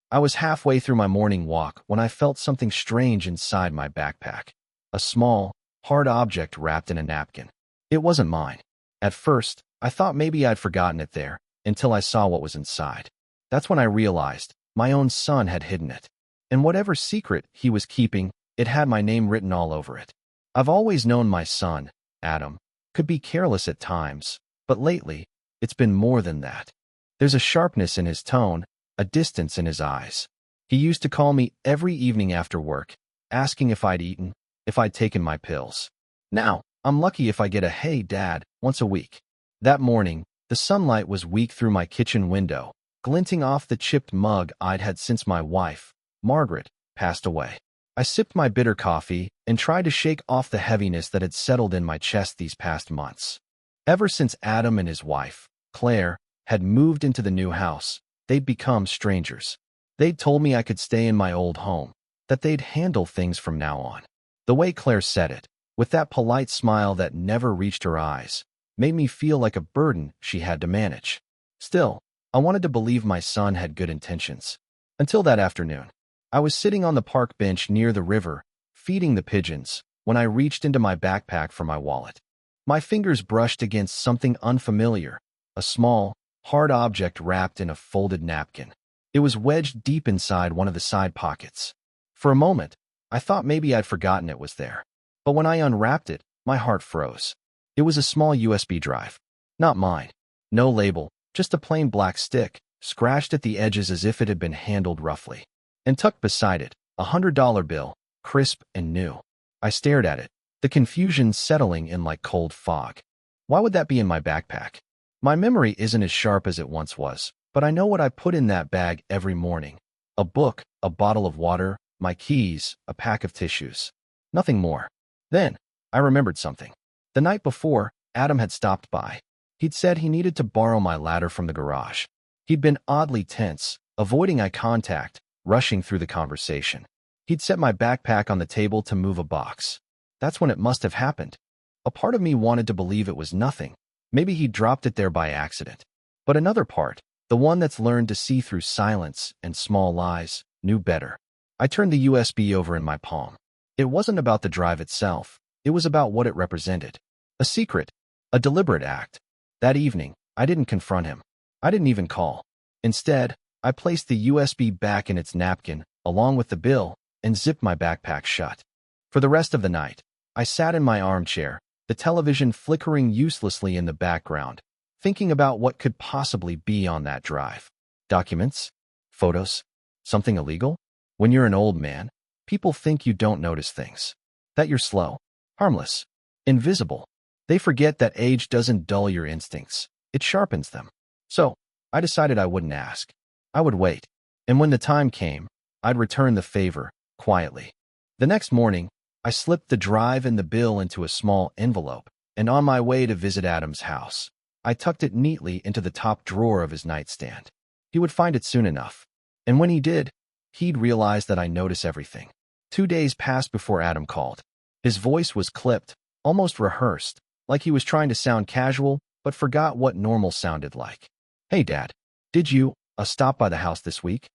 I was halfway through my morning walk when I felt something strange inside my backpack. A small, hard object wrapped in a napkin. It wasn't mine. At first, I thought maybe I'd forgotten it there, until I saw what was inside. That's when I realized my own son had hidden it. And whatever secret he was keeping, it had my name written all over it. I've always known my son, Adam, could be careless at times, but lately, it's been more than that. There's a sharpness in his tone, a distance in his eyes. He used to call me every evening after work, asking if I'd eaten, if I'd taken my pills. Now, I'm lucky if I get a "Hey, Dad" once a week. That morning, the sunlight was weak through my kitchen window, glinting off the chipped mug I'd had since my wife, Margaret, passed away. I sipped my bitter coffee and tried to shake off the heaviness that had settled in my chest these past months. Ever since Adam and his wife, Claire, had moved into the new house, they'd become strangers. They'd told me I could stay in my old home, that they'd handle things from now on. The way Claire said it, with that polite smile that never reached her eyes, made me feel like a burden she had to manage. Still, I wanted to believe my son had good intentions. Until that afternoon, I was sitting on the park bench near the river, feeding the pigeons, when I reached into my backpack for my wallet. My fingers brushed against something unfamiliar, a small, hard object wrapped in a folded napkin. It was wedged deep inside one of the side pockets. For a moment, I thought maybe I'd forgotten it was there. But when I unwrapped it, my heart froze. It was a small USB drive. Not mine. No label, just a plain black stick, scratched at the edges as if it had been handled roughly. And tucked beside it, $100 bill, crisp and new. I stared at it, the confusion settling in like cold fog. Why would that be in my backpack? My memory isn't as sharp as it once was, but I know what I put in that bag every morning. A book, a bottle of water, my keys, a pack of tissues. Nothing more. Then, I remembered something. The night before, Adam had stopped by. He'd said he needed to borrow my ladder from the garage. He'd been oddly tense, avoiding eye contact, rushing through the conversation. He'd set my backpack on the table to move a box. That's when it must have happened. A part of me wanted to believe it was nothing. Maybe he dropped it there by accident. But another part, the one that's learned to see through silence and small lies, knew better. I turned the USB over in my palm. It wasn't about the drive itself. It was about what it represented. A secret, a deliberate act. That evening, I didn't confront him. I didn't even call. Instead, I placed the USB back in its napkin, along with the bill, and zipped my backpack shut. For the rest of the night, I sat in my armchair, the television flickering uselessly in the background, thinking about what could possibly be on that drive. Documents? Photos? Something illegal? When you're an old man, people think you don't notice things. That you're slow, harmless, invisible. They forget that age doesn't dull your instincts. It sharpens them. So, I decided I wouldn't ask. I would wait. And when the time came, I'd return the favor, quietly. The next morning, I slipped the drive and the bill into a small envelope, and on my way to visit Adam's house, I tucked it neatly into the top drawer of his nightstand. He would find it soon enough. And when he did, he'd realize that I notice everything. 2 days passed before Adam called. His voice was clipped, almost rehearsed, like he was trying to sound casual, but forgot what normal sounded like. "Hey, Dad, did you stop by the house this week?"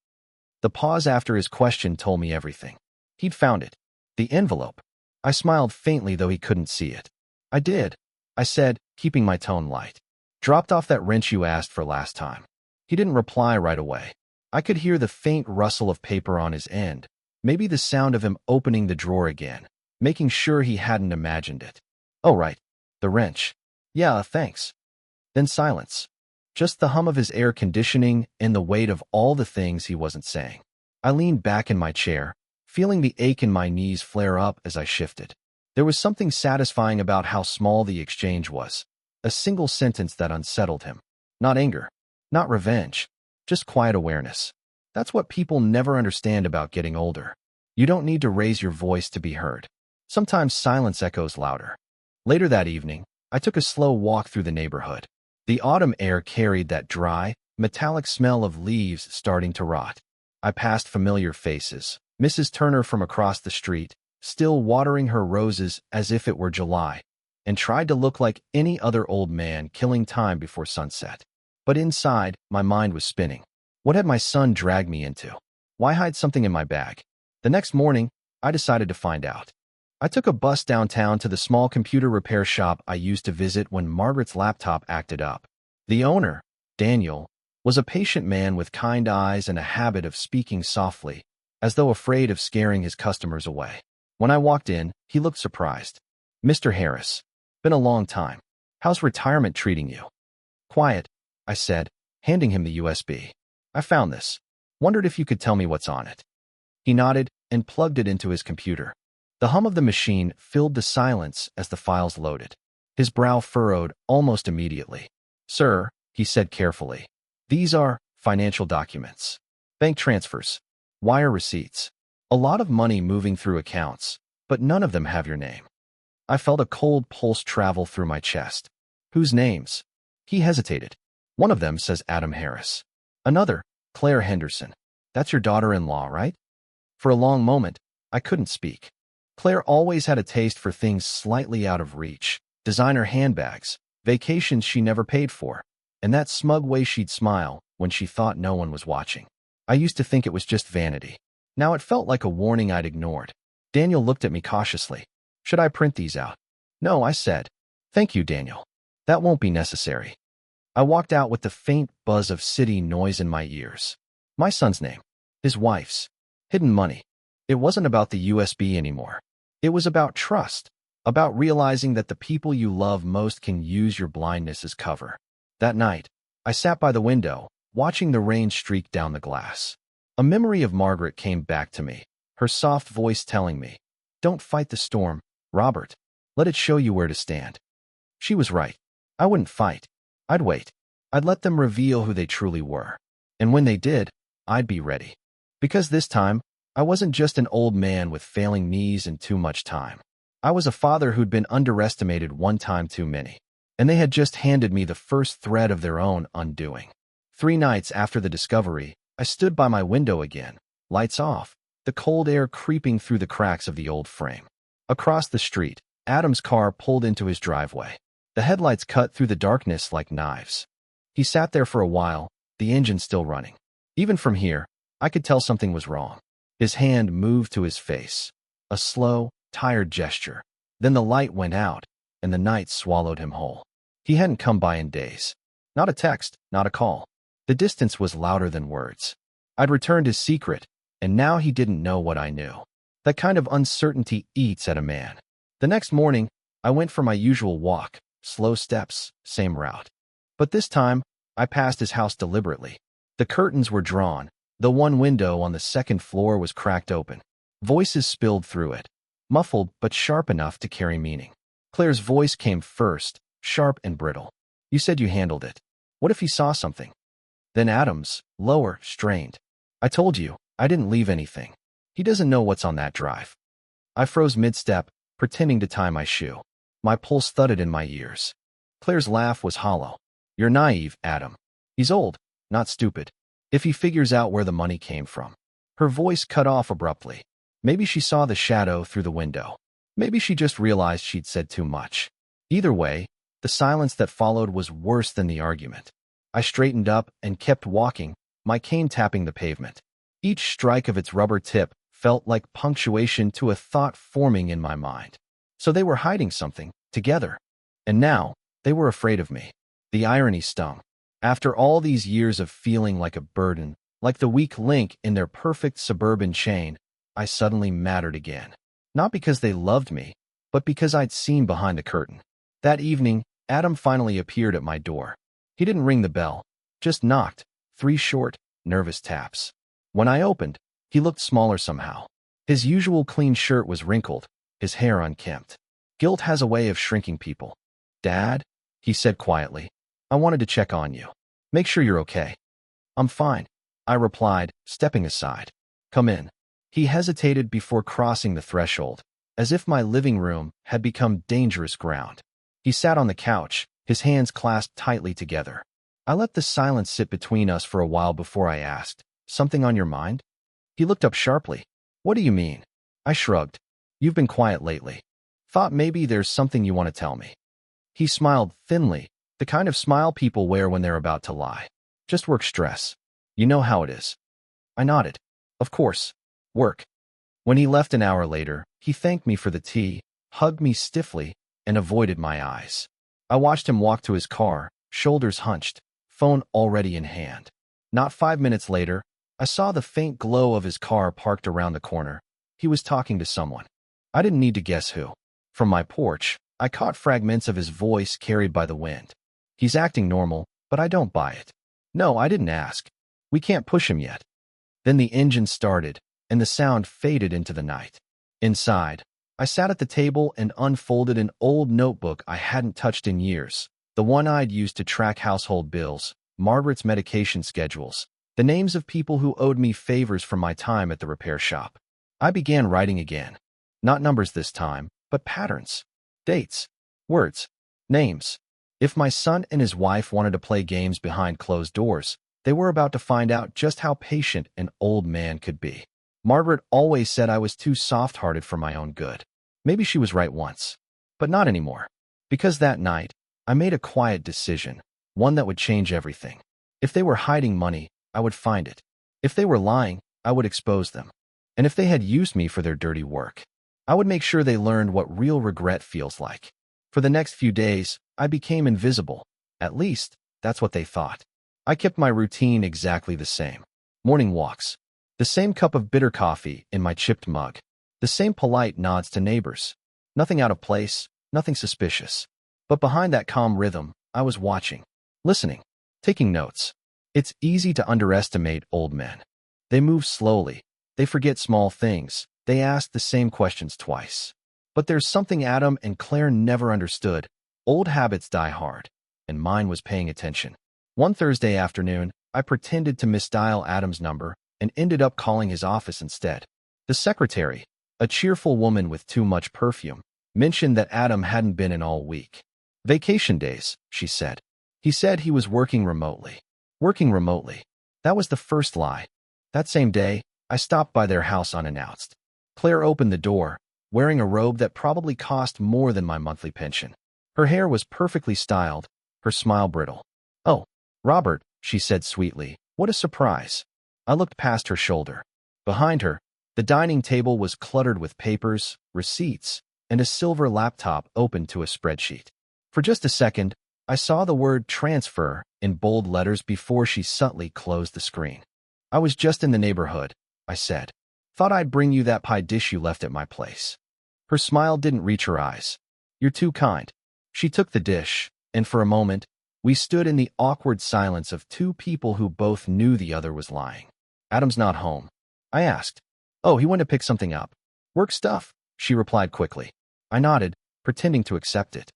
The pause after his question told me everything. He'd found it. The envelope. I smiled faintly, though he couldn't see it. "I did," I said, keeping my tone light. "Dropped off that wrench you asked for last time." He didn't reply right away. I could hear the faint rustle of paper on his end, maybe the sound of him opening the drawer again, making sure he hadn't imagined it. "Oh, right. The wrench. Yeah, thanks." Then silence. Just the hum of his air conditioning and the weight of all the things he wasn't saying. I leaned back in my chair, feeling the ache in my knees flare up as I shifted. There was something satisfying about how small the exchange was. A single sentence that unsettled him. Not anger. Not revenge. Just quiet awareness. That's what people never understand about getting older. You don't need to raise your voice to be heard. Sometimes silence echoes louder. Later that evening, I took a slow walk through the neighborhood. The autumn air carried that dry, metallic smell of leaves starting to rot. I passed familiar faces. Mrs. Turner from across the street, still watering her roses as if it were July, and tried to look like any other old man killing time before sunset. But inside, my mind was spinning. What had my son dragged me into? Why hide something in my bag? The next morning, I decided to find out. I took a bus downtown to the small computer repair shop I used to visit when Margaret's laptop acted up. The owner, Daniel, was a patient man with kind eyes and a habit of speaking softly, as though afraid of scaring his customers away. When I walked in, he looked surprised. "Mr. Harris, been a long time. How's retirement treating you?" "Quiet," I said, handing him the USB. "I found this. Wondered if you could tell me what's on it." He nodded and plugged it into his computer. The hum of the machine filled the silence as the files loaded. His brow furrowed almost immediately. "Sir," he said carefully, "these are financial documents. Bank transfers, wire receipts. A lot of money moving through accounts, but none of them have your name." I felt a cold pulse travel through my chest. "Whose names?" He hesitated. "One of them says Adam Harris. Another, Claire Henderson. That's your daughter-in-law, right?" For a long moment, I couldn't speak. Claire always had a taste for things slightly out of reach. Designer handbags, vacations she never paid for, and that smug way she'd smile when she thought no one was watching. I used to think it was just vanity. Now it felt like a warning I'd ignored. Daniel looked at me cautiously. "Should I print these out?" "No," I said. "Thank you, Daniel. That won't be necessary." I walked out with the faint buzz of city noise in my ears. My son's name, his wife's, hidden money. It wasn't about the USB anymore. It was about trust, about realizing that the people you love most can use your blindness as cover. That night, I sat by the window, watching the rain streak down the glass. A memory of Margaret came back to me, her soft voice telling me, "Don't fight the storm, Robert. Let it show you where to stand." She was right. I wouldn't fight. I'd wait. I'd let them reveal who they truly were. And when they did, I'd be ready. Because this time, I wasn't just an old man with failing knees and too much time. I was a father who'd been underestimated one time too many. And they had just handed me the first thread of their own undoing. 3 nights after the discovery, I stood by my window again, lights off, the cold air creeping through the cracks of the old frame. Across the street, Adam's car pulled into his driveway. The headlights cut through the darkness like knives. He sat there for a while, the engine still running. Even from here, I could tell something was wrong. His hand moved to his face, a slow, tired gesture. Then the light went out, and the night swallowed him whole. He hadn't come by in days. Not a text, not a call. The distance was louder than words. I'd returned his secret, and now he didn't know what I knew. That kind of uncertainty eats at a man. The next morning, I went for my usual walk, slow steps, same route. But this time, I passed his house deliberately. The curtains were drawn. The one window on the second floor was cracked open. Voices spilled through it, muffled but sharp enough to carry meaning. Claire's voice came first, sharp and brittle. "You said you handled it. What if he saw something?" Then Adam's, lower, strained. "I told you, I didn't leave anything. He doesn't know what's on that drive." I froze mid-step, pretending to tie my shoe. My pulse thudded in my ears. Claire's laugh was hollow. "You're naive, Adam. He's old, not stupid. If he figures out where the money came from." Her voice cut off abruptly. Maybe she saw the shadow through the window. Maybe she just realized she'd said too much. Either way, the silence that followed was worse than the argument. I straightened up and kept walking, my cane tapping the pavement. Each strike of its rubber tip felt like punctuation to a thought forming in my mind. So they were hiding something, together. And now, they were afraid of me. The irony stung. After all these years of feeling like a burden, like the weak link in their perfect suburban chain, I suddenly mattered again. Not because they loved me, but because I'd seen behind the curtain. That evening, Adam finally appeared at my door. He didn't ring the bell, just knocked, 3 short, nervous taps. When I opened, he looked smaller somehow. His usual clean shirt was wrinkled, his hair unkempt. Guilt has a way of shrinking people. "Dad," he said quietly, "I wanted to check on you. Make sure you're okay." "I'm fine," I replied, stepping aside. "Come in." He hesitated before crossing the threshold, as if my living room had become dangerous ground. He sat on the couch, his hands clasped tightly together. I let the silence sit between us for a while before I asked, "Something on your mind?" He looked up sharply. "What do you mean?" I shrugged. "You've been quiet lately. Thought maybe there's something you want to tell me." He smiled thinly, the kind of smile people wear when they're about to lie. "Just work stress. You know how it is." I nodded. Of course, work. When he left an hour later, he thanked me for the tea, hugged me stiffly, and avoided my eyes. I watched him walk to his car, shoulders hunched, phone already in hand. Not 5 minutes later, I saw the faint glow of his car parked around the corner. He was talking to someone. I didn't need to guess who. From my porch, I caught fragments of his voice carried by the wind. He's acting normal, but I don't buy it. No, I didn't ask. We can't push him yet. Then the engine started, and the sound faded into the night. Inside, I sat at the table and unfolded an old notebook I hadn't touched in years, the one I'd used to track household bills, Margaret's medication schedules, the names of people who owed me favors from my time at the repair shop. I began writing again. Not numbers this time, but patterns. Dates. Words. Names. If my son and his wife wanted to play games behind closed doors, they were about to find out just how patient an old man could be. Margaret always said I was too soft-hearted for my own good. Maybe she was right once, but not anymore. Because that night, I made a quiet decision, one that would change everything. If they were hiding money, I would find it. If they were lying, I would expose them. And if they had used me for their dirty work, I would make sure they learned what real regret feels like. For the next few days, I became invisible. At least, that's what they thought. I kept my routine exactly the same. Morning walks. The same cup of bitter coffee in my chipped mug. The same polite nods to neighbors. Nothing out of place, nothing suspicious. But behind that calm rhythm, I was watching, listening, taking notes. It's easy to underestimate old men. They move slowly. They forget small things. They ask the same questions twice. But there's something Adam and Claire never understood. Old habits die hard, and mine was paying attention. One Thursday afternoon, I pretended to misdial Adam's number and ended up calling his office instead. The secretary, a cheerful woman with too much perfume, mentioned that Adam hadn't been in all week. Vacation days, she said. He said he was working remotely. Working remotely. That was the first lie. That same day, I stopped by their house unannounced. Claire opened the door, wearing a robe that probably cost more than my monthly pension. Her hair was perfectly styled, her smile brittle. "Oh, Robert," she said sweetly, "what a surprise." I looked past her shoulder. Behind her, the dining table was cluttered with papers, receipts, and a silver laptop open to a spreadsheet. For just a second, I saw the word transfer in bold letters before she subtly closed the screen. "I was just in the neighborhood," I said. "Thought I'd bring you that pie dish you left at my place." Her smile didn't reach her eyes. "You're too kind." She took the dish, and for a moment, we stood in the awkward silence of two people who both knew the other was lying. "Adam's not home," I asked. "Oh, he went to pick something up. Work stuff," she replied quickly. I nodded, pretending to accept it.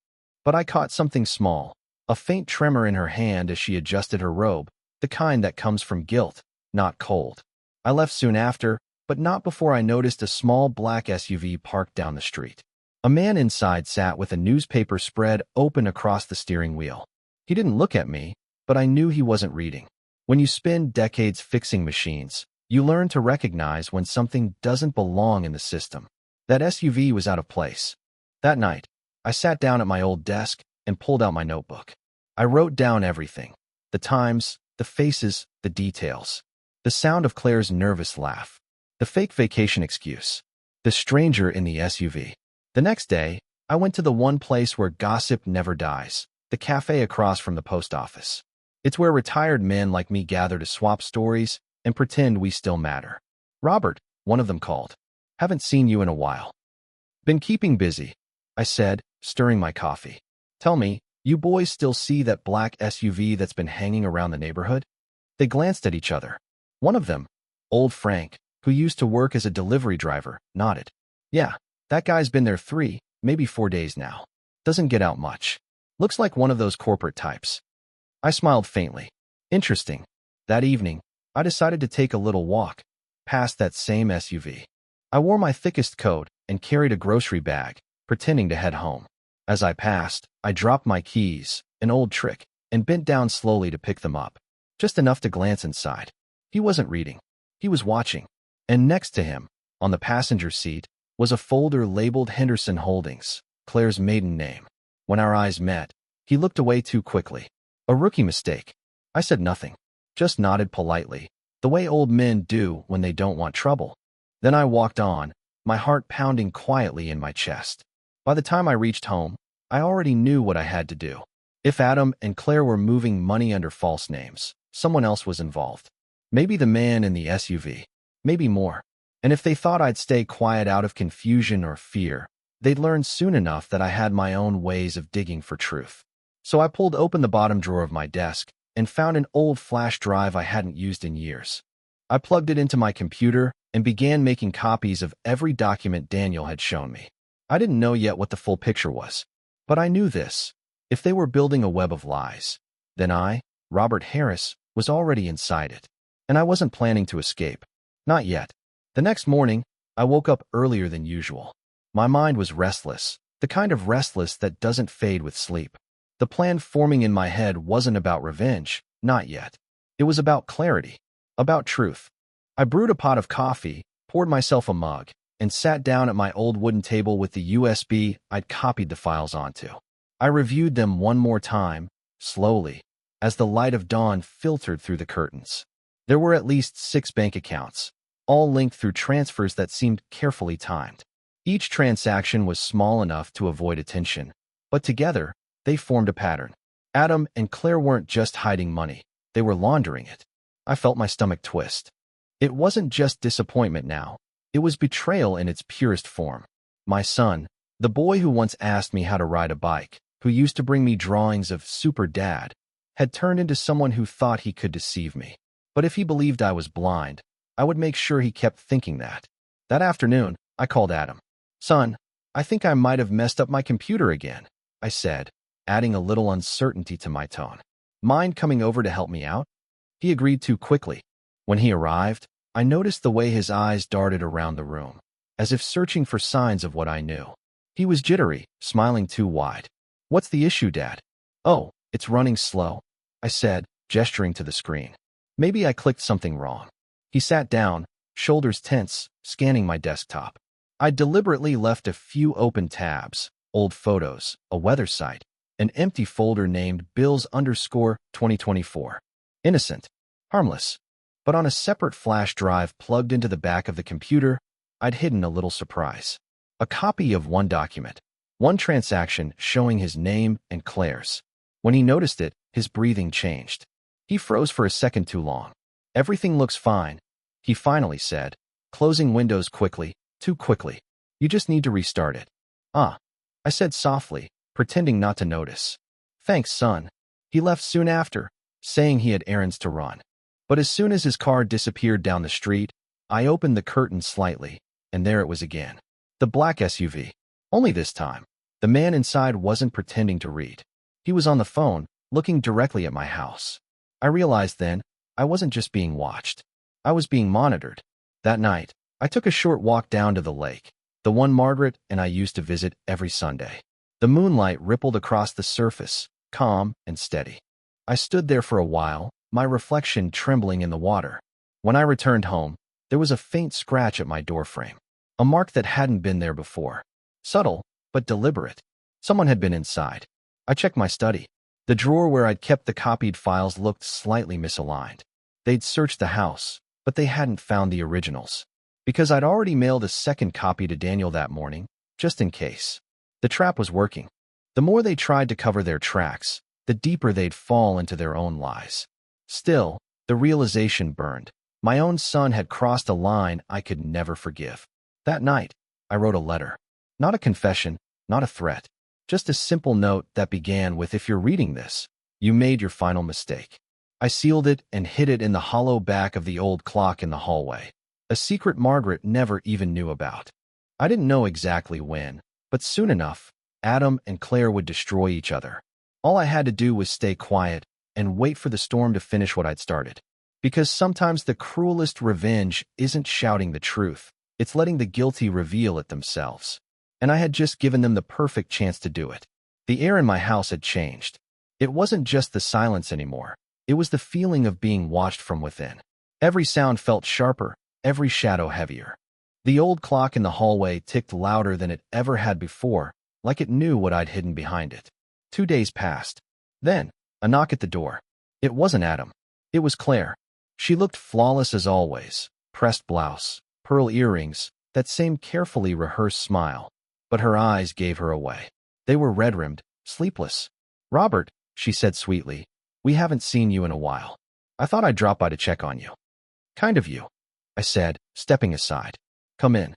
But I caught something small, a faint tremor in her hand as she adjusted her robe, the kind that comes from guilt, not cold. I left soon after, but not before I noticed a small black SUV parked down the street. A man inside sat with a newspaper spread open across the steering wheel. He didn't look at me, but I knew he wasn't reading. When you spend decades fixing machines, you learn to recognize when something doesn't belong in the system. That SUV was out of place. That night, I sat down at my old desk and pulled out my notebook. I wrote down everything. The times, the faces, the details. The sound of Claire's nervous laugh. The fake vacation excuse. The stranger in the SUV. The next day, I went to the one place where gossip never dies, the cafe across from the post office. It's where retired men like me gather to swap stories and pretend we still matter. "Robert," one of them called. "Haven't seen you in a while." "Been keeping busy," I said, stirring my coffee. "Tell me, you boys still see that black SUV that's been hanging around the neighborhood?" They glanced at each other. One of them, old Frank, who used to work as a delivery driver, nodded. "Yeah, that guy's been there 3, maybe 4 days now. Doesn't get out much. Looks like one of those corporate types." I smiled faintly. Interesting. That evening, I decided to take a little walk, past that same SUV. I wore my thickest coat and carried a grocery bag, pretending to head home. As I passed, I dropped my keys, an old trick, and bent down slowly to pick them up. Just enough to glance inside. He wasn't reading. He was watching. And next to him, on the passenger seat, was a folder labeled Henderson Holdings, Claire's maiden name. When our eyes met, he looked away too quickly. A rookie mistake. I said nothing, just nodded politely. The the way old men do when they don't want trouble. Then I walked on, my heart pounding quietly in my chest. By the time I reached home, I already knew what I had to do. If Adam and Claire were moving money under false names, someone else was involved. Maybe the man in the SUV. Maybe more. And if they thought I'd stay quiet out of confusion or fear, they'd learn soon enough that I had my own ways of digging for truth. So I pulled open the bottom drawer of my desk and found an old flash drive I hadn't used in years. I plugged it into my computer and began making copies of every document Daniel had shown me. I didn't know yet what the full picture was, but I knew this. If they were building a web of lies, then I, Robert Harris, was already inside it. And I wasn't planning to escape. Not yet. The next morning, I woke up earlier than usual. My mind was restless, the kind of restless that doesn't fade with sleep. The plan forming in my head wasn't about revenge, not yet. It was about clarity, about truth. I brewed a pot of coffee, poured myself a mug, and sat down at my old wooden table with the USB I'd copied the files onto. I reviewed them one more time, slowly, as the light of dawn filtered through the curtains. There were at least 6 bank accounts, all linked through transfers that seemed carefully timed. Each transaction was small enough to avoid attention, but together, they formed a pattern. Adam and Claire weren't just hiding money, they were laundering it. I felt my stomach twist. It wasn't just disappointment now, it was betrayal in its purest form. My son, the boy who once asked me how to ride a bike, who used to bring me drawings of Super Dad, had turned into someone who thought he could deceive me. But if he believed I was blind, I would make sure he kept thinking that. That afternoon, I called Adam. "Son, I think I might have messed up my computer again," I said, adding a little uncertainty to my tone. "Mind coming over to help me out?" He agreed too quickly. When he arrived, I noticed the way his eyes darted around the room, as if searching for signs of what I knew. He was jittery, smiling too wide. "What's the issue, Dad?" "Oh, it's running slow," I said, gesturing to the screen. Maybe I clicked something wrong. He sat down, shoulders tense, scanning my desktop. I deliberately left a few open tabs, old photos, a weather site, an empty folder named Bills_2024. Innocent, harmless. But on a separate flash drive plugged into the back of the computer, I'd hidden a little surprise. A copy of one document, one transaction showing his name and Claire's. When he noticed it, his breathing changed. He froze for a second too long. "Everything looks fine," he finally said, closing Windows quickly, too quickly. "You just need to restart it." "Ah," I said softly, pretending not to notice. "Thanks, son." He left soon after, saying he had errands to run. But as soon as his car disappeared down the street, I opened the curtain slightly, and there it was again. The black SUV. Only this time, the man inside wasn't pretending to read. He was on the phone, looking directly at my house. I realized then, I wasn't just being watched. I was being monitored. That night, I took a short walk down to the lake, the one Margaret and I used to visit every Sunday. The moonlight rippled across the surface, calm and steady. I stood there for a while, my reflection trembling in the water. When I returned home, there was a faint scratch at my doorframe, a mark that hadn't been there before. Subtle, but deliberate. Someone had been inside. I checked my study. The drawer where I'd kept the copied files looked slightly misaligned. They'd searched the house, but they hadn't found the originals. Because I'd already mailed a second copy to Daniel that morning, just in case. The trap was working. The more they tried to cover their tracks, the deeper they'd fall into their own lies. Still, the realization burned. My own son had crossed a line I could never forgive. That night, I wrote a letter. Not a confession, not a threat. Just a simple note that began with, "If you're reading this, you made your final mistake." I sealed it and hid it in the hollow back of the old clock in the hallway, a secret Margaret never even knew about. I didn't know exactly when, but soon enough, Adam and Claire would destroy each other. All I had to do was stay quiet and wait for the storm to finish what I'd started. Because sometimes the cruelest revenge isn't shouting the truth, it's letting the guilty reveal it themselves. And I had just given them the perfect chance to do it. The air in my house had changed. It wasn't just the silence anymore. It was the feeling of being watched from within. Every sound felt sharper, every shadow heavier. The old clock in the hallway ticked louder than it ever had before, like it knew what I'd hidden behind it. 2 days passed. Then, a knock at the door. It wasn't Adam. It was Claire. She looked flawless as always, pressed blouse, pearl earrings, that same carefully rehearsed smile. But her eyes gave her away. They were red-rimmed, sleepless. "Robert," she said sweetly, "we haven't seen you in a while. I thought I'd drop by to check on you." "Kind of you," I said, stepping aside. "Come in."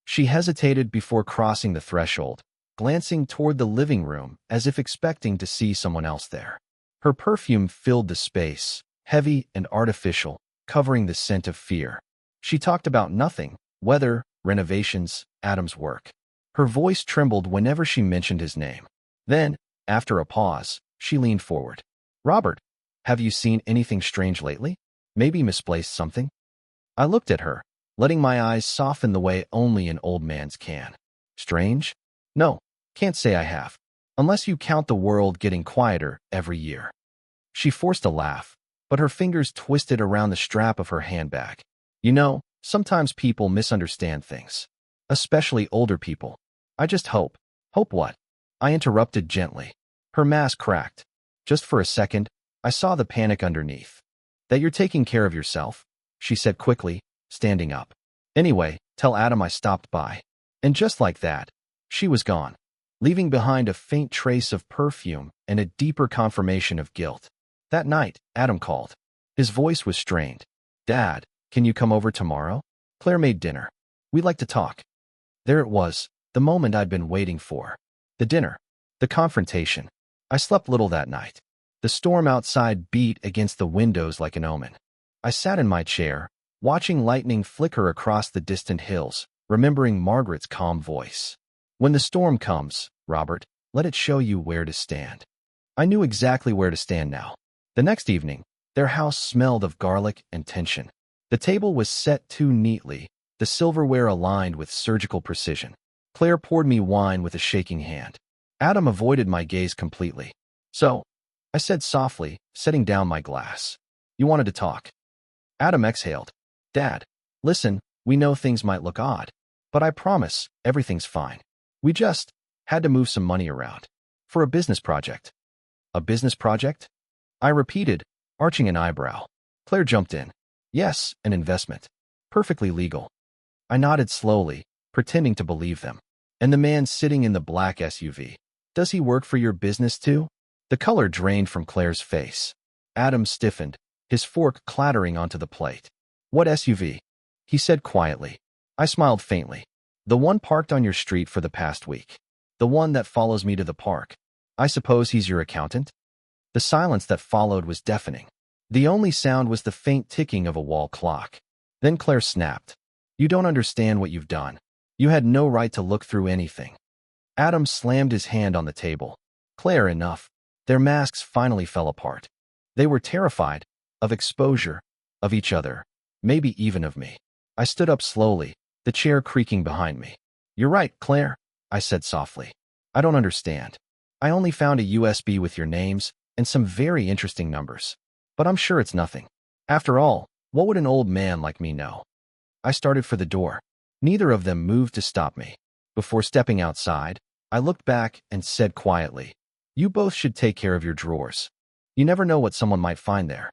She hesitated before crossing the threshold, glancing toward the living room as if expecting to see someone else there. Her perfume filled the space, heavy and artificial, covering the scent of fear. She talked about nothing: weather, renovations, Adam's work. Her voice trembled whenever she mentioned his name. Then, after a pause, she leaned forward. "Robert, have you seen anything strange lately? Maybe misplaced something?" I looked at her, letting my eyes soften the way only an old man's can. "Strange? No, can't say I have. Unless you count the world getting quieter every year." She forced a laugh, but her fingers twisted around the strap of her handbag. "You know, sometimes people misunderstand things. Especially older people. I just hope." "Hope what?" I interrupted gently. Her mask cracked. Just for a second, I saw the panic underneath. "That you're taking care of yourself," she said quickly, standing up. "Anyway, tell Adam I stopped by." And just like that, she was gone, leaving behind a faint trace of perfume and a deeper confirmation of guilt. That night, Adam called. His voice was strained. "Dad, can you come over tomorrow? Claire made dinner. We'd like to talk." There it was, the moment I'd been waiting for. The dinner. The confrontation. I slept little that night. The storm outside beat against the windows like an omen. I sat in my chair, watching lightning flicker across the distant hills, remembering Margaret's calm voice. "When the storm comes, Robert, let it show you where to stand." I knew exactly where to stand now. The next evening, their house smelled of garlic and tension. The table was set too neatly, the silverware aligned with surgical precision. Claire poured me wine with a shaking hand. Adam avoided my gaze completely. "So," I said softly, setting down my glass. "You wanted to talk." Adam exhaled. "Dad, listen, we know things might look odd, but I promise everything's fine. We just had to move some money around. For a business project." "A business project?" I repeated, arching an eyebrow. Claire jumped in. "Yes, an investment. Perfectly legal." I nodded slowly, pretending to believe them. "And the man sitting in the black SUV, does he work for your business too?" The color drained from Claire's face. Adam stiffened, his fork clattering onto the plate. "What SUV?" he said quietly. I smiled faintly. "The one parked on your street for the past week. The one that follows me to the park. I suppose he's your accountant?" The silence that followed was deafening. The only sound was the faint ticking of a wall clock. Then Claire snapped. "You don't understand what you've done. You had no right to look through anything." Adam slammed his hand on the table. "Claire, enough." Their masks finally fell apart. They were terrified, of exposure, of each other, maybe even of me. I stood up slowly, the chair creaking behind me. "You're right, Claire," I said softly. "I don't understand. I only found a USB with your names and some very interesting numbers. But I'm sure it's nothing. After all, what would an old man like me know?" I started for the door. Neither of them moved to stop me. Before stepping outside, I looked back and said quietly, "You both should take care of your drawers. You never know what someone might find there."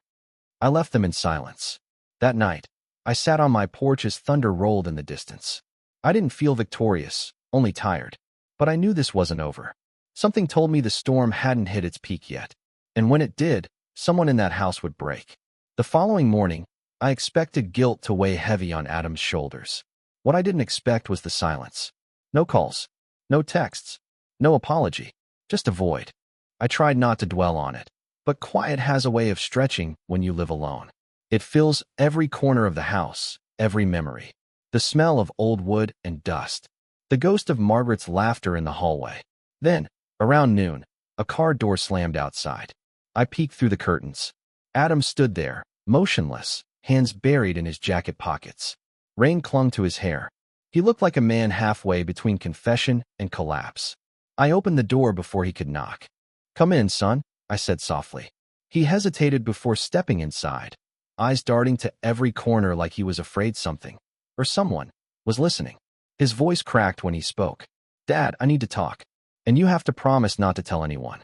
I left them in silence. That night, I sat on my porch as thunder rolled in the distance. I didn't feel victorious, only tired. But I knew this wasn't over. Something told me the storm hadn't hit its peak yet. And when it did, someone in that house would break. The following morning, I expected guilt to weigh heavy on Adam's shoulders. What I didn't expect was the silence. No calls, no texts, no apology, just a void. I tried not to dwell on it, but quiet has a way of stretching when you live alone. It fills every corner of the house, every memory. The smell of old wood and dust. The ghost of Margaret's laughter in the hallway. Then, around noon, a car door slammed outside. I peeked through the curtains. Adam stood there, motionless, hands buried in his jacket pockets. Rain clung to his hair. He looked like a man halfway between confession and collapse. I opened the door before he could knock. "Come in, son," I said softly. He hesitated before stepping inside, eyes darting to every corner like he was afraid something, or someone, was listening. His voice cracked when he spoke. "Dad, I need to talk. And you have to promise not to tell anyone."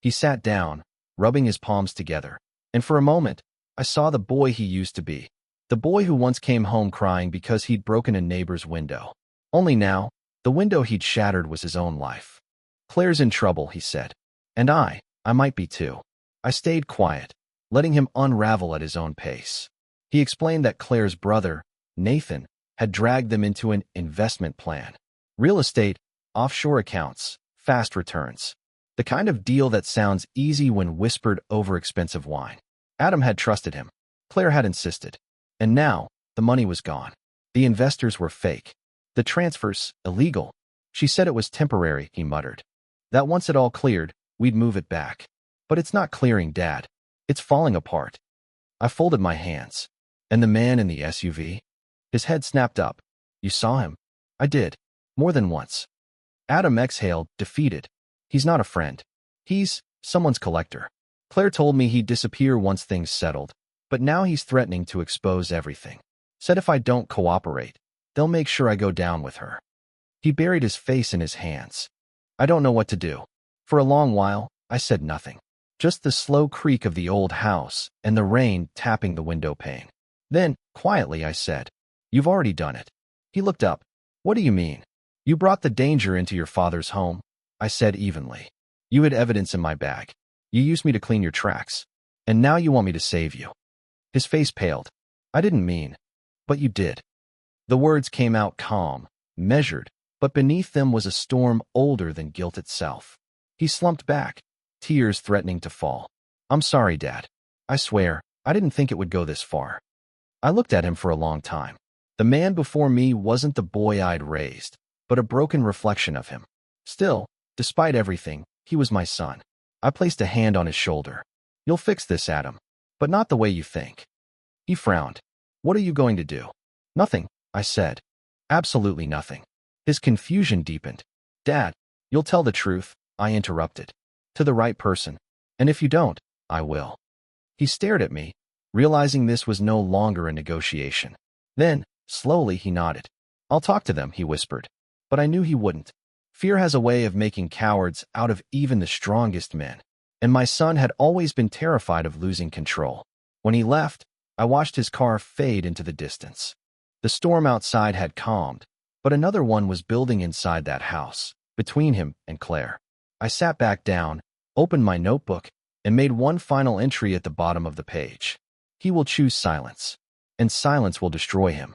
He sat down, rubbing his palms together, and for a moment, I saw the boy he used to be. The boy who once came home crying because he'd broken a neighbor's window. Only now, the window he'd shattered was his own life. Claire's in trouble, he said. And I might be too. I stayed quiet, letting him unravel at his own pace. He explained that Claire's brother, Nathan, had dragged them into an investment plan. Real estate, offshore accounts, fast returns. The kind of deal that sounds easy when whispered over expensive wine. Adam had trusted him. Claire had insisted. And now, the money was gone. The investors were fake. The transfers, illegal. She said it was temporary, he muttered. That once it all cleared, we'd move it back. But it's not clearing, Dad. It's falling apart. I folded my hands. And the man in the SUV? His head snapped up. You saw him? I did. More than once. Adam exhaled, defeated. He's not a friend. He's someone's collector. Claire told me he'd disappear once things settled, but now he's threatening to expose everything. Said if I don't cooperate, they'll make sure I go down with her. He buried his face in his hands. I don't know what to do. For a long while, I said nothing. Just the slow creak of the old house and the rain tapping the window pane. Then, quietly, I said, You've already done it. He looked up. What do you mean? You brought the danger into your father's home, I said evenly. You had evidence in my bag. You used me to clean your tracks. And now you want me to save you. His face paled. I didn't mean. But you did. The words came out calm, measured, but beneath them was a storm older than guilt itself. He slumped back, tears threatening to fall. I'm sorry, Dad. I swear, I didn't think it would go this far. I looked at him for a long time. The man before me wasn't the boy I'd raised, but a broken reflection of him. Still, despite everything, he was my son. I placed a hand on his shoulder. You'll fix this, Adam. But not the way you think. He frowned. What are you going to do? Nothing, I said. Absolutely nothing. His confusion deepened. Dad, you'll tell the truth, I interrupted. To the right person. And if you don't, I will. He stared at me, realizing this was no longer a negotiation. Then, slowly, he nodded. I'll talk to them, he whispered. But I knew he wouldn't. Fear has a way of making cowards out of even the strongest men. And my son had always been terrified of losing control. When he left, I watched his car fade into the distance. The storm outside had calmed, but another one was building inside that house, between him and Claire. I sat back down, opened my notebook, and made one final entry at the bottom of the page. He will choose silence, and silence will destroy him.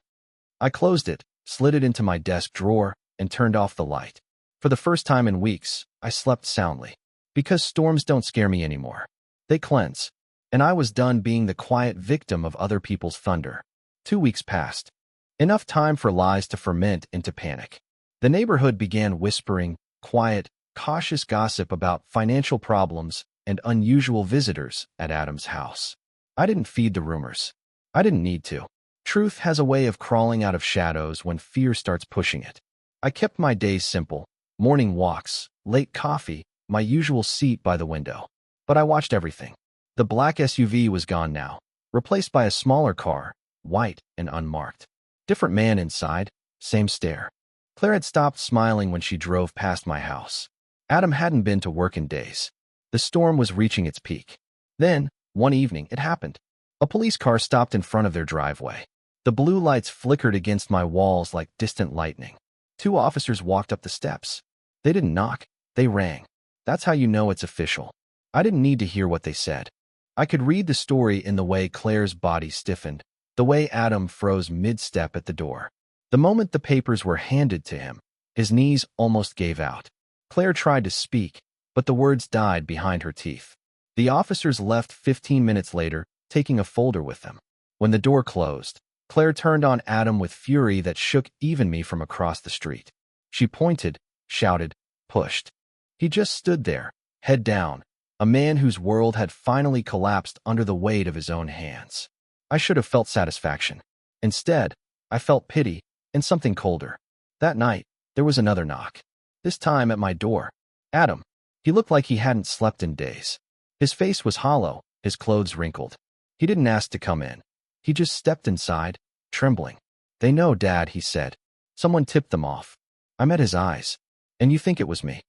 I closed it, slid it into my desk drawer, and turned off the light. For the first time in weeks, I slept soundly. Because storms don't scare me anymore. They cleanse. And I was done being the quiet victim of other people's thunder. 2 weeks passed. Enough time for lies to ferment into panic. The neighborhood began whispering, quiet, cautious gossip about financial problems and unusual visitors at Adam's house. I didn't feed the rumors. I didn't need to. Truth has a way of crawling out of shadows when fear starts pushing it. I kept my days simple. Morning walks, late coffee, my usual seat by the window. But I watched everything. The black SUV was gone now, replaced by a smaller car, white and unmarked. Different man inside, same stare. Claire had stopped smiling when she drove past my house. Adam hadn't been to work in days. The storm was reaching its peak. Then, one evening, it happened. A police car stopped in front of their driveway. The blue lights flickered against my walls like distant lightning. 2 officers walked up the steps. They didn't knock, they rang. That's how you know it's official. I didn't need to hear what they said. I could read the story in the way Claire's body stiffened, the way Adam froze mid-step at the door. The moment the papers were handed to him, his knees almost gave out. Claire tried to speak, but the words died behind her teeth. The officers left 15 minutes later, taking a folder with them. When the door closed, Claire turned on Adam with fury that shook even me from across the street. She pointed, shouted, pushed. He just stood there, head down, a man whose world had finally collapsed under the weight of his own hands. I should have felt satisfaction. Instead, I felt pity and something colder. That night, there was another knock. This time at my door. Adam. He looked like he hadn't slept in days. His face was hollow, his clothes wrinkled. He didn't ask to come in. He just stepped inside, trembling. They know, Dad, he said. Someone tipped them off. I met his eyes. And you think it was me?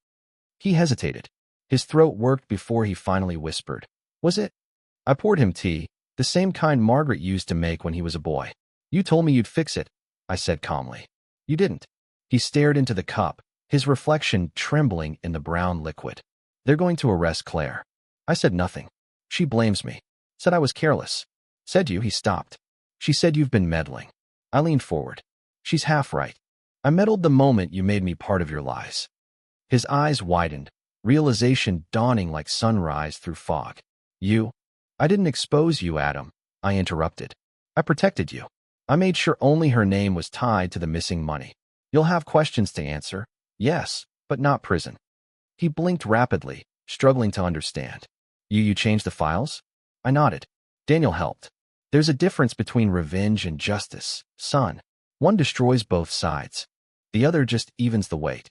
He hesitated. His throat worked before he finally whispered. Was it? I poured him tea, The same kind Margaret used to make when he was a boy. You told me you'd fix it, I said calmly. You didn't. He stared into the cup, his reflection trembling in the brown liquid. They're going to arrest Claire. I said nothing. She blames me. Said I was careless. Said you, he stopped. She said you've been meddling. I leaned forward. She's half right. I meddled the moment you made me part of your lies. His eyes widened, realization dawning like sunrise through fog. You? I didn't expose you, Adam, I interrupted. I protected you. I made sure only her name was tied to the missing money. You'll have questions to answer. Yes, but not prison. He blinked rapidly, struggling to understand. You changed the files? I nodded. Daniel helped. There's a difference between revenge and justice, son. One destroys both sides. The other just evens the weight.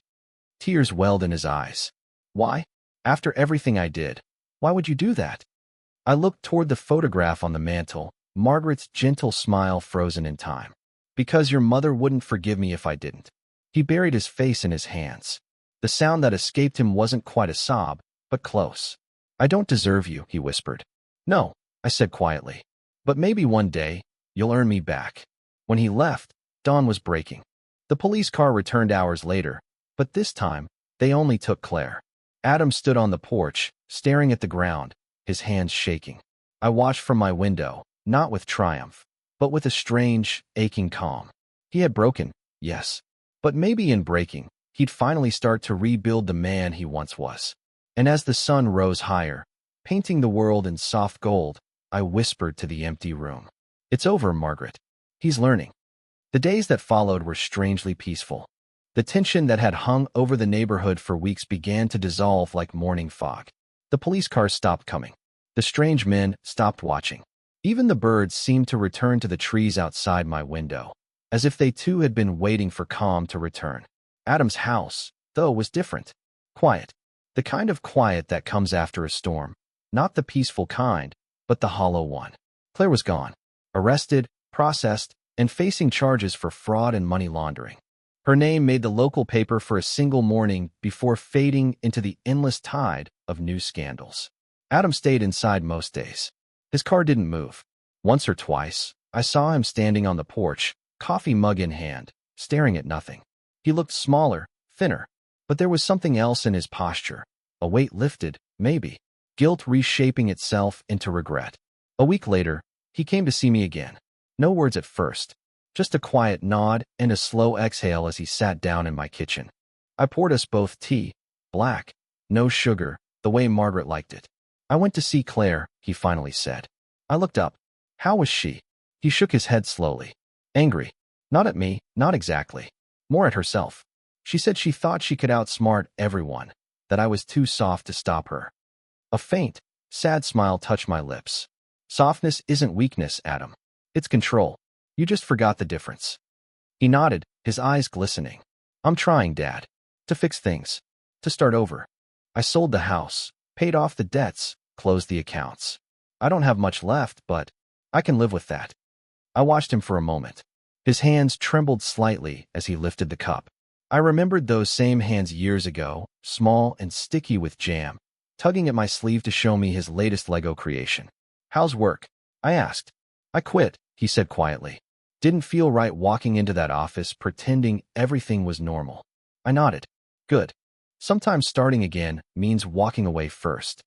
Tears welled in his eyes. Why? After everything I did, why would you do that? I looked toward the photograph on the mantel, Margaret's gentle smile frozen in time. Because your mother wouldn't forgive me if I didn't. He buried his face in his hands. The sound that escaped him wasn't quite a sob, but close. I don't deserve you, he whispered. No, I said quietly. But maybe one day, you'll earn me back. When he left, dawn was breaking. The police car returned hours later, but this time, they only took Claire. Adam stood on the porch, staring at the ground, his hands shaking. I watched from my window, not with triumph, but with a strange, aching calm. He had broken, yes. But maybe in breaking, he'd finally start to rebuild the man he once was. And as the sun rose higher, painting the world in soft gold, I whispered to the empty room. It's over, Margaret. He's learning. The days that followed were strangely peaceful. The tension that had hung over the neighborhood for weeks began to dissolve like morning fog. The police cars stopped coming. The strange men stopped watching. Even the birds seemed to return to the trees outside my window, as if they too had been waiting for calm to return. Adam's house, though, was different. Quiet. The kind of quiet that comes after a storm. Not the peaceful kind, but the hollow one. Claire was gone. Arrested, processed, and facing charges for fraud and money laundering. Her name made the local paper for a single morning before fading into the endless tide of new scandals. Adam stayed inside most days. His car didn't move. Once or twice, I saw him standing on the porch, coffee mug in hand, staring at nothing. He looked smaller, thinner, but there was something else in his posture. A weight lifted, maybe. Guilt reshaping itself into regret. A week later, he came to see me again. No words at first. Just a quiet nod and a slow exhale as he sat down in my kitchen. I poured us both tea, black, no sugar, the way Margaret liked it. I went to see Claire, he finally said. I looked up. How was she? He shook his head slowly. Angry. Not at me, not exactly. More at herself. She said she thought she could outsmart everyone, that I was too soft to stop her. A faint, sad smile touched my lips. Softness isn't weakness, Adam. It's control. You just forgot the difference. He nodded, his eyes glistening. I'm trying, Dad. To fix things. To start over. I sold the house, paid off the debts, closed the accounts. I don't have much left, but I can live with that. I watched him for a moment. His hands trembled slightly as he lifted the cup. I remembered those same hands years ago, small and sticky with jam, tugging at my sleeve to show me his latest Lego creation. How's work? I asked. I quit, he said quietly. Didn't feel right walking into that office pretending everything was normal. I nodded. Good. Sometimes starting again means walking away first.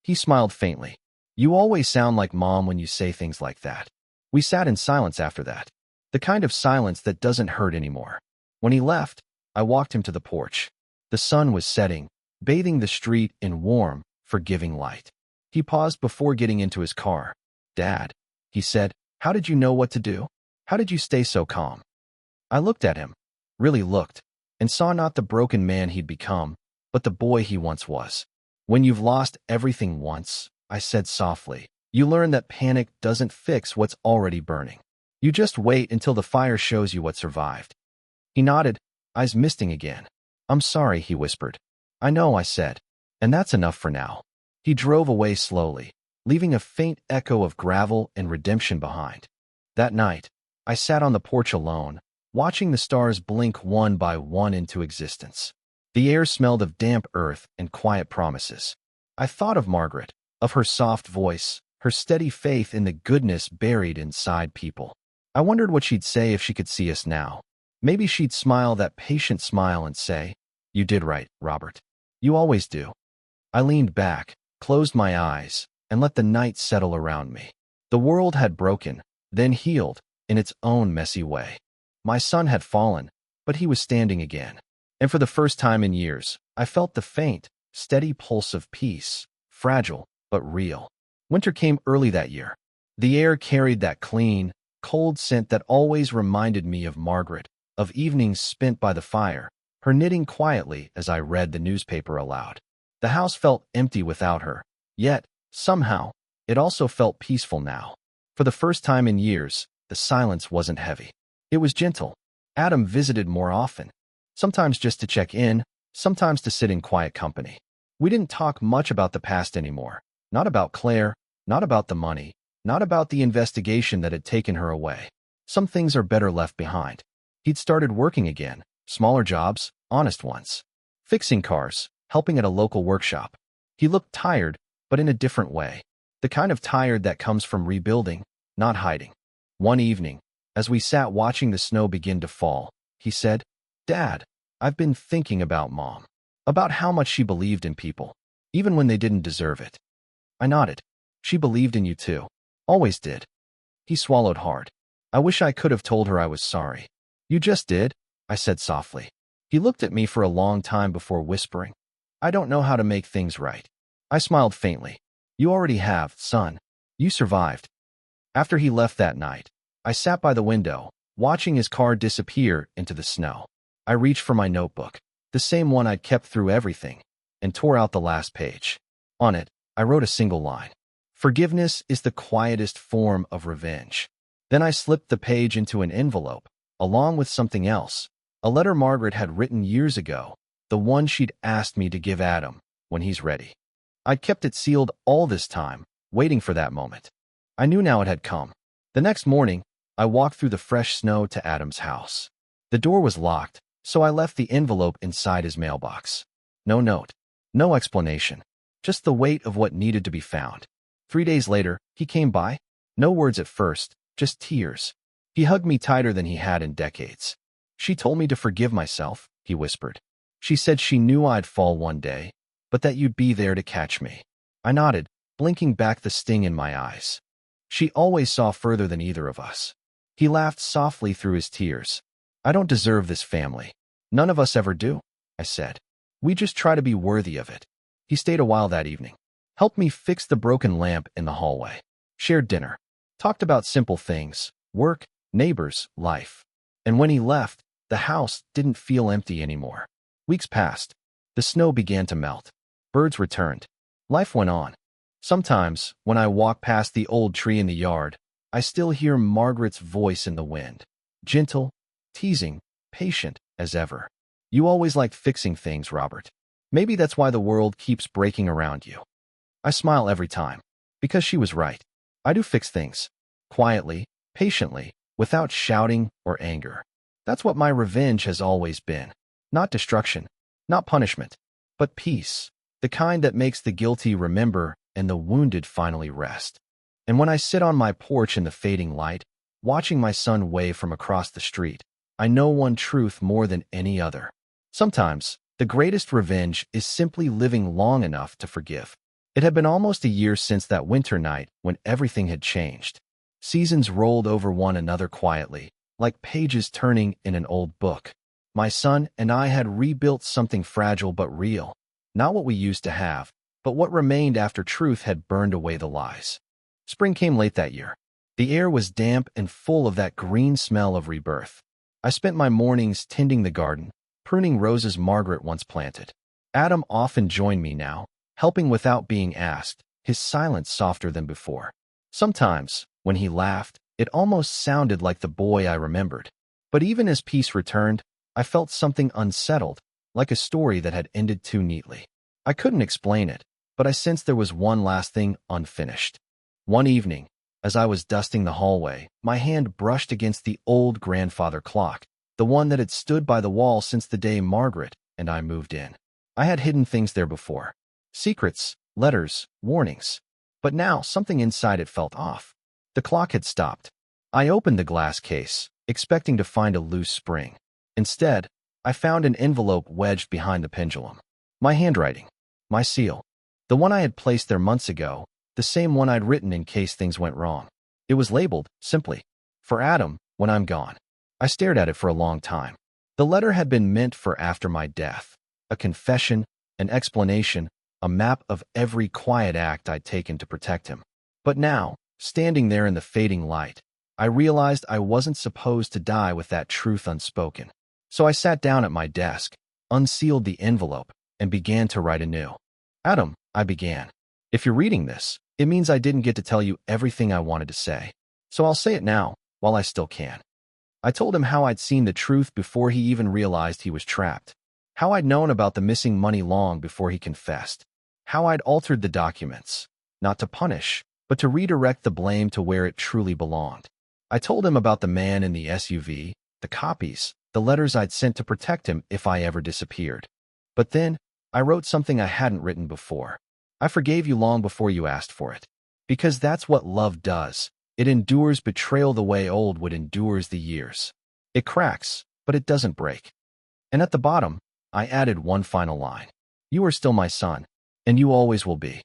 He smiled faintly. You always sound like Mom when you say things like that. We sat in silence after that. The kind of silence that doesn't hurt anymore. When he left, I walked him to the porch. The sun was setting, bathing the street in warm, forgiving light. He paused before getting into his car. Dad, he said, how did you know what to do? How did you stay so calm? I looked at him, really looked, and saw not the broken man he'd become, but the boy he once was. When you've lost everything once, I said softly, you learn that panic doesn't fix what's already burning. You just wait until the fire shows you what survived. He nodded, eyes misting again. I'm sorry, he whispered. I know, I said, and that's enough for now. He drove away slowly, leaving a faint echo of gravel and redemption behind. That night, I sat on the porch alone, watching the stars blink one by one into existence. The air smelled of damp earth and quiet promises. I thought of Margaret, of her soft voice, her steady faith in the goodness buried inside people. I wondered what she'd say if she could see us now. Maybe she'd smile that patient smile and say, "You did right, Robert. You always do." I leaned back, closed my eyes, and let the night settle around me. The world had broken, then healed, in its own messy way. My son had fallen, but he was standing again. And for the first time in years, I felt the faint, steady pulse of peace, fragile but real. Winter came early that year. The air carried that clean, cold scent that always reminded me of Margaret, of evenings spent by the fire, her knitting quietly as I read the newspaper aloud. The house felt empty without her, yet, somehow, it also felt peaceful now. For the first time in years, the silence wasn't heavy. It was gentle. Adam visited more often, sometimes just to check in, sometimes to sit in quiet company. We didn't talk much about the past anymore. Not about Claire, not about the money, not about the investigation that had taken her away. Some things are better left behind. He'd started working again, smaller jobs, honest ones. Fixing cars, helping at a local workshop. He looked tired, but in a different way. The kind of tired that comes from rebuilding, not hiding. One evening, as we sat watching the snow begin to fall, he said, "Dad, I've been thinking about Mom. About how much she believed in people, even when they didn't deserve it." I nodded. "She believed in you too. Always did." He swallowed hard. "I wish I could have told her I was sorry." "You just did," I said softly. He looked at me for a long time before whispering, "I don't know how to make things right." I smiled faintly. "You already have, son. You survived." After he left that night, I sat by the window, watching his car disappear into the snow. I reached for my notebook, the same one I'd kept through everything, and tore out the last page. On it, I wrote a single line. "Forgiveness is the quietest form of revenge." Then I slipped the page into an envelope, along with something else, a letter Margaret had written years ago, the one she'd asked me to give Adam when he's ready. I'd kept it sealed all this time, waiting for that moment. I knew now it had come. The next morning, I walked through the fresh snow to Adam's house. The door was locked, so I left the envelope inside his mailbox. No note, no explanation, just the weight of what needed to be found. 3 days later, he came by. No words at first, just tears. He hugged me tighter than he had in decades. "She told me to forgive myself," he whispered. "She said she knew I'd fall one day, but that you'd be there to catch me." I nodded, blinking back the sting in my eyes. "She always saw further than either of us." He laughed softly through his tears. "I don't deserve this family. None of us ever do," I said. "We just try to be worthy of it." He stayed a while that evening, helped me fix the broken lamp in the hallway, shared dinner, talked about simple things, work, neighbors, life. And when he left, the house didn't feel empty anymore. Weeks passed. The snow began to melt. Birds returned. Life went on. Sometimes, when I walk past the old tree in the yard, I still hear Margaret's voice in the wind. Gentle, teasing, patient as ever. "You always liked fixing things, Robert. Maybe that's why the world keeps breaking around you." I smile every time, because she was right. I do fix things. Quietly, patiently, without shouting or anger. That's what my revenge has always been. Not destruction, not punishment, but peace. The kind that makes the guilty remember and the wounded finally rest. And when I sit on my porch in the fading light, watching my son wave from across the street, I know one truth more than any other. Sometimes, the greatest revenge is simply living long enough to forgive. It had been almost a year since that winter night when everything had changed. Seasons rolled over one another quietly, like pages turning in an old book. My son and I had rebuilt something fragile but real. Not what we used to have, but what remained after truth had burned away the lies. Spring came late that year. The air was damp and full of that green smell of rebirth. I spent my mornings tending the garden, pruning roses Margaret once planted. Adam often joined me now, helping without being asked, his silence softer than before. Sometimes, when he laughed, it almost sounded like the boy I remembered. But even as peace returned, I felt something unsettled, like a story that had ended too neatly. I couldn't explain it, but I sensed there was one last thing unfinished. One evening, as I was dusting the hallway, my hand brushed against the old grandfather clock, the one that had stood by the wall since the day Margaret and I moved in. I had hidden things there before. Secrets, letters, warnings. But now something inside it felt off. The clock had stopped. I opened the glass case, expecting to find a loose spring. Instead, I found an envelope wedged behind the pendulum. My handwriting. My seal. The one I had placed there months ago, the same one I'd written in case things went wrong. It was labeled, simply, "For Adam, when I'm gone." I stared at it for a long time. The letter had been meant for after my death. A confession, an explanation, a map of every quiet act I'd taken to protect him. But now, standing there in the fading light, I realized I wasn't supposed to die with that truth unspoken. So I sat down at my desk, unsealed the envelope, and began to write anew. "Adam," I began. "If you're reading this, it means I didn't get to tell you everything I wanted to say. So I'll say it now, while I still can." I told him how I'd seen the truth before he even realized he was trapped. How I'd known about the missing money long before he confessed. How I'd altered the documents, not to punish, but to redirect the blame to where it truly belonged. I told him about the man in the SUV, the copies, the letters I'd sent to protect him if I ever disappeared. But then, I wrote something I hadn't written before. "I forgave you long before you asked for it. Because that's what love does. It endures betrayal the way old wood endures the years. It cracks, but it doesn't break." And at the bottom, I added one final line. "You are still my son, and you always will be."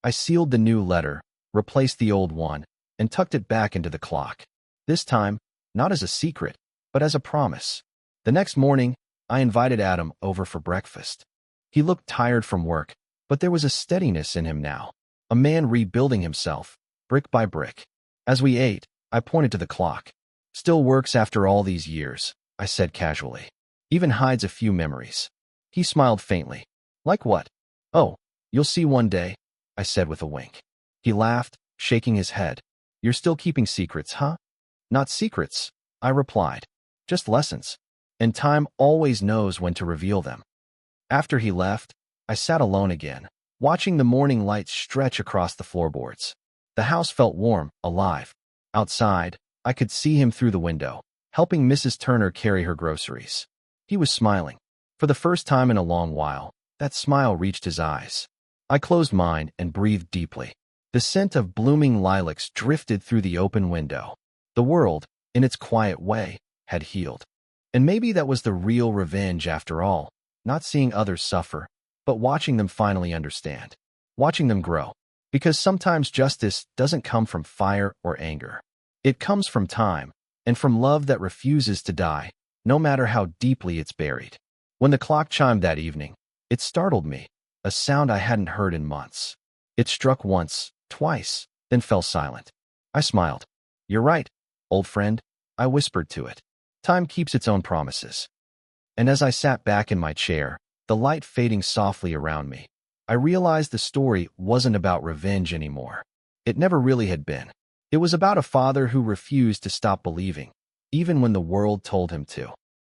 I sealed the new letter, replaced the old one, and tucked it back into the clock. This time, not as a secret, but as a promise. The next morning, I invited Adam over for breakfast. He looked tired from work, but there was a steadiness in him now, a man rebuilding himself, brick by brick. As we ate, I pointed to the clock. "Still works after all these years," I said casually. "Even hides a few memories." He smiled faintly. "Like what?" "Oh, you'll see one day," I said with a wink. He laughed, shaking his head. "You're still keeping secrets, huh?" "Not secrets," I replied. "Just lessons. And time always knows when to reveal them." After he left, I sat alone again, watching the morning light stretch across the floorboards. The house felt warm, alive. Outside, I could see him through the window, helping Mrs. Turner carry her groceries. He was smiling. For the first time in a long while, that smile reached his eyes. I closed mine and breathed deeply. The scent of blooming lilacs drifted through the open window. The world, in its quiet way, had healed. And maybe that was the real revenge after all, not seeing others suffer, but watching them finally understand. Watching them grow. Because sometimes justice doesn't come from fire or anger. It comes from time, and from love that refuses to die, no matter how deeply it's buried. When the clock chimed that evening, it startled me, a sound I hadn't heard in months. It struck once, twice, then fell silent. I smiled. "You're right, old friend," I whispered to it. "Time keeps its own promises." And as I sat back in my chair, the light fading softly around me, I realized the story wasn't about revenge anymore. It never really had been. It was about a father who refused to stop believing, even when the world told him to.